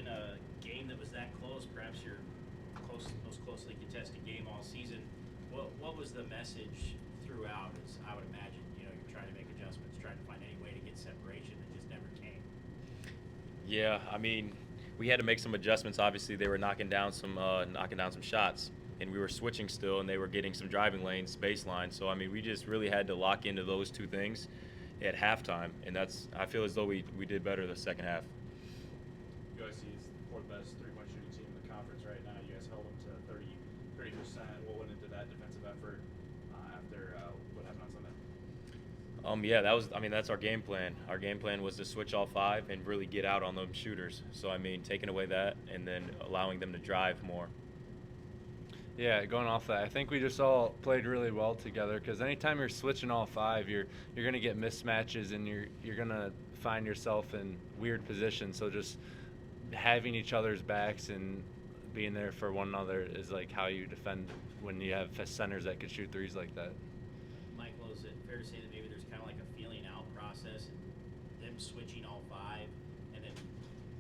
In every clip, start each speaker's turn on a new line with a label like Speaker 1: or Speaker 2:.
Speaker 1: in a game that was that close, perhaps your most closely contested game all season, what was the message throughout? As I would imagine, you're trying to make adjustments, trying to find any way to get separation that just never came.
Speaker 2: Yeah, I mean, we had to make some adjustments. Obviously, they were knocking down some shots, and we were switching still, and they were getting some driving lanes baseline. So I mean, we just really had to lock into those two things at halftime, and I feel as though we did better the second half.
Speaker 3: UIC is the fourth best three-point shooting team in the conference right now. You guys held them to 30%. What went into that defensive effort after what happened on Sunday?
Speaker 2: Yeah, that's our game plan. Our game plan was to switch all five and really get out on those shooters. So I mean, taking away that and then allowing them to drive more.
Speaker 4: Yeah, going off that, I think we just all played really well together because anytime you're switching all five, you're gonna get mismatches and you're gonna find yourself in weird positions. So just having each other's backs and being there for one another is like how you defend when you have centers that can shoot threes like that.
Speaker 1: Michael, is it fair to say that maybe there's kind of like a feeling out process and them switching all five and then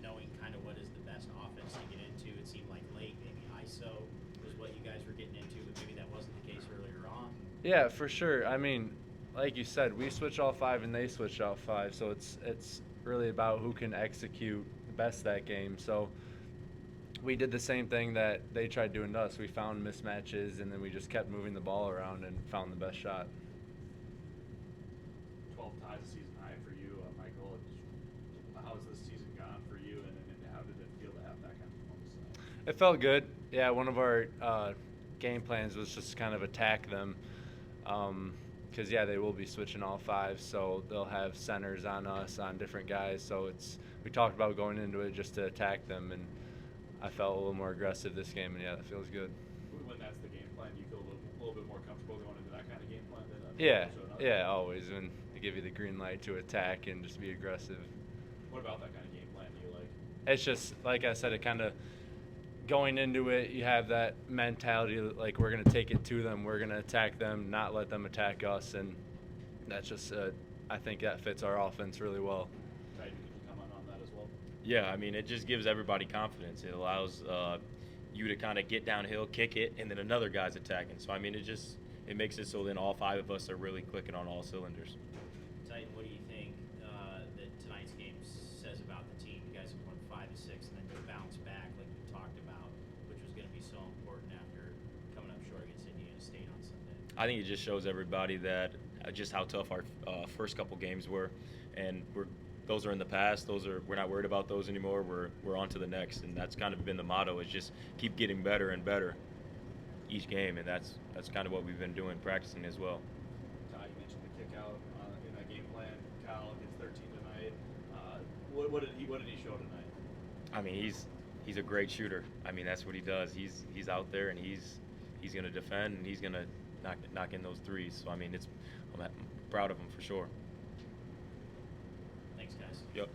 Speaker 1: knowing kind of what is the best offense to get into? It seemed like late, maybe ISO was what you guys were getting into, but maybe that wasn't the case earlier on.
Speaker 4: Yeah, for sure. I mean, like you said, we switch all five and they switch all five, so it's really about who can execute best that game. So we did the same thing that they tried doing to us. We found mismatches and then we just kept moving the ball around and found the best shot.
Speaker 3: 12 ties a season high for you, Michael. How's this season gone for you, and how did it feel to have that kind of performance?
Speaker 4: It felt good. Yeah, one of our game plans was just kind of attack them because, they will be switching all five, so they'll have centers on us, on different guys. So we talked about going into it just to attack them, and I felt a little more aggressive this game, and that feels good.
Speaker 3: When that's the game plan, you feel a little bit more comfortable going into that kind of game plan than
Speaker 4: Yeah, always. When they give you the green light to attack and just be aggressive.
Speaker 3: What about that kind of game plan do you like?
Speaker 4: It's just, like I said, it kind of going into it, you have that mentality like we're going to take it to them, we're going to attack them, not let them attack us, and that's just, I think that fits our offense really well.
Speaker 3: Tytan, could you comment on that as well?
Speaker 2: Yeah, I mean, it just gives everybody confidence. It allows you to kind of get downhill, kick it, and then another guy's attacking. So I mean, it makes it so then all five of us are really clicking on all cylinders.
Speaker 1: Titan, what do you think that tonight's game says about the team? You guys have won 5 of 6 and then you bounce back like we talked about, which was going to be so important after coming up short against Indiana State on Sunday.
Speaker 2: I think it just shows everybody that just how tough our first couple games were, and those are in the past. We're not worried about those anymore. We're on to the next, and that's kind of been the motto: is just keep getting better and better each game, and that's kind of what we've been doing, practicing as well.
Speaker 3: You mentioned the kick out in that game plan. Kyle gets 13 tonight. What did he show tonight?
Speaker 2: I mean, he's a great shooter. I mean, that's what he does. He's out there and he's going to defend and he's going to knock in those threes. So I mean, I'm proud of him for sure.
Speaker 1: Thanks, guys.
Speaker 2: Yep.